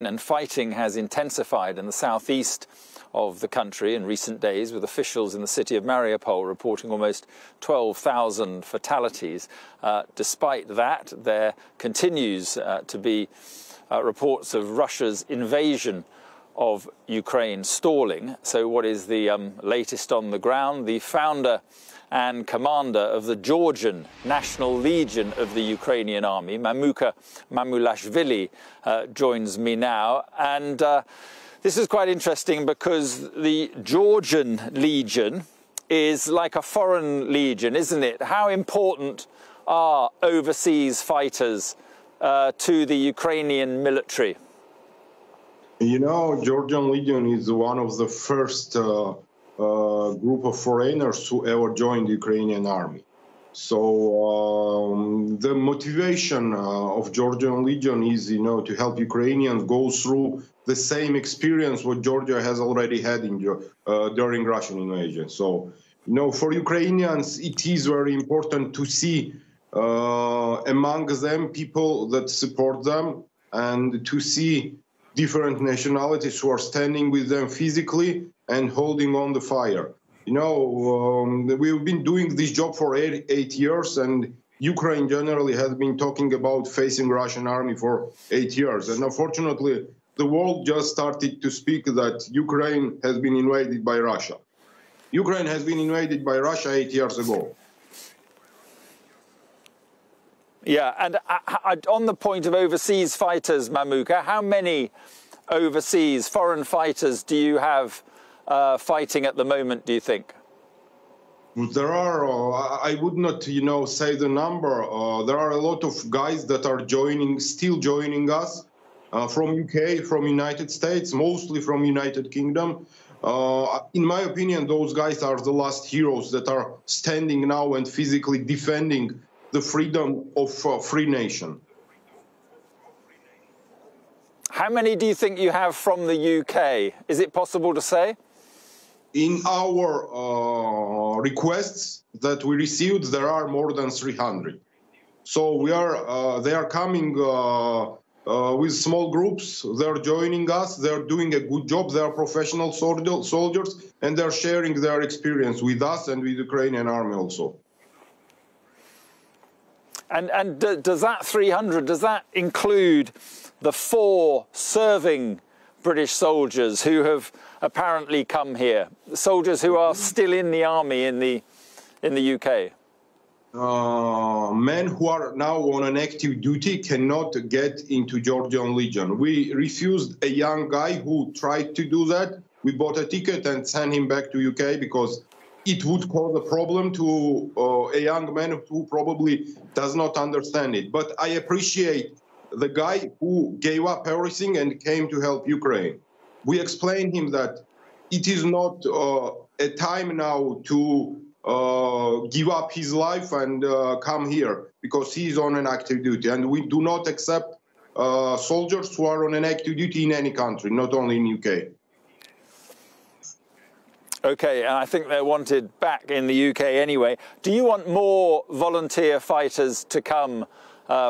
And fighting has intensified in the southeast of the country in recent days, with officials in the city of Mariupol reporting almost 12,000 fatalities. Despite that, there continues to be reports of Russia's invasion of Ukraine stalling. So what is the latest on the ground? The founder and commander of the Georgian National Legion of the Ukrainian Army, Mamuka Mamulashvili, joins me now. And this is quite interesting because the Georgian Legion is like a foreign legion, isn't it? How important are overseas fighters to the Ukrainian military? You know, Georgian Legion is one of the first group of foreigners who ever joined the Ukrainian Army. So the motivation of Georgian Legion is, you know, to help Ukrainians go through the same experience what Georgia has already had in, during Russian invasion. So, you know, for Ukrainians, it is very important to see among them people that support them, and to see different nationalities who are standing with them physically and holding on the fire. You know, we've been doing this job for eight years, and Ukraine generally has been talking about facing Russian army for 8 years. And unfortunately, the world just started to speak that Ukraine has been invaded by Russia. Ukraine has been invaded by Russia 8 years ago. Yeah, and on the point of overseas fighters, Mamuka, how many overseas foreign fighters do you have fighting at the moment, do you think? There are, I would not, you know, say the number. There are a lot of guys that are still joining us from UK, from United States, mostly from United Kingdom. In my opinion, those guys are the last heroes that are standing now and physically defending the freedom of a free nation. How many do you think you have from the UK? Is it possible to say? In our requests that we received, there are more than 300. So they are coming with small groups. They're joining us. They're doing a good job. They are professional soldiers, and they're sharing their experience with us and with the Ukrainian army also. And does that 300, does that include the 4 serving British soldiers who have apparently come here, soldiers who are still in the army in the UK? Men who are now on an active duty cannot get into Georgian Legion. We refused a young guy who tried to do that. We bought a ticket and sent him back to UK because it would cause a problem to a young man who probably does not understand it. But I appreciate the guy who gave up everything and came to help Ukraine. We explained him that it is not a time now to give up his life and come here, because he is on an active duty. And we do not accept soldiers who are on an active duty in any country, not only in UK. Okay, and I think they're wanted back in the UK anyway. Do you want more volunteer fighters to come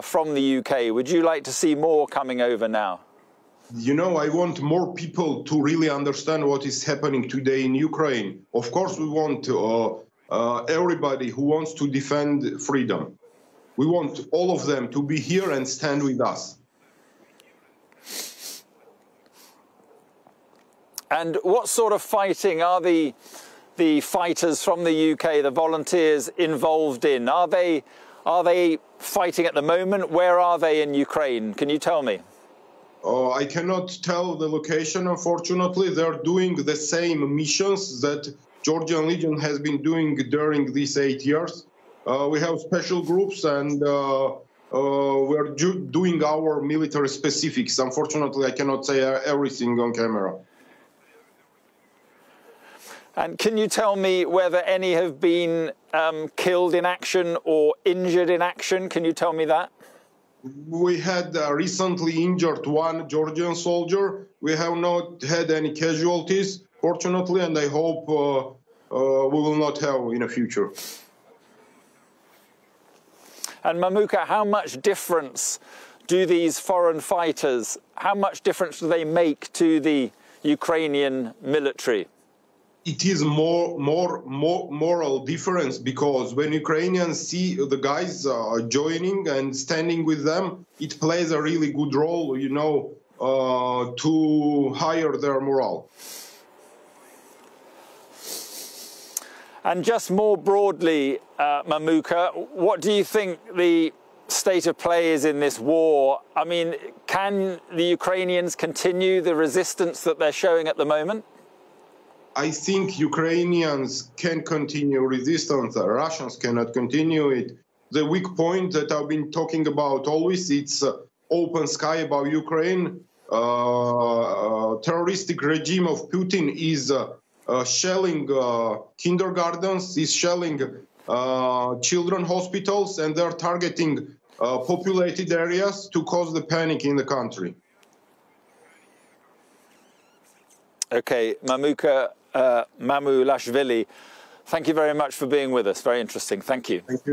from the UK? Would you like to see more coming over now? You know, I want more people to really understand what is happening today in Ukraine. Of course, we want everybody who wants to defend freedom. We want all of them to be here and stand with us. And what sort of fighting are the fighters from the UK, the volunteers, involved in? Are they fighting at the moment? Where are they in Ukraine? Can you tell me? I cannot tell the location, unfortunately. They're doing the same missions that Georgian Legion has been doing during these 8 years. We have special groups, and we're doing our military specifics. Unfortunately, I cannot say everything on camera. And can you tell me whether any have been killed in action or injured in action? Can you tell me that? We had recently injured one Georgian soldier. We have not had any casualties, fortunately, and I hope we will not have in the future. And Mamuka, how much difference do these foreign fighters, how much difference do they make to the Ukrainian military? It is more moral difference, because when Ukrainians see the guys joining and standing with them, it plays a really good role, you know, to higher their morale. And just more broadly, Mamuka, what do you think the state of play is in this war? I mean, can the Ukrainians continue the resistance that they're showing at the moment? I think Ukrainians can continue resistance. The Russians cannot continue it. The weak point that I've been talking about always, it's open sky above Ukraine. Terroristic regime of Putin is shelling kindergartens, is shelling children hospitals, and they're targeting populated areas to cause the panic in the country. Okay, Mamuka Mamulashvili, thank you very much for being with us. Very interesting. Thank you. Thank you.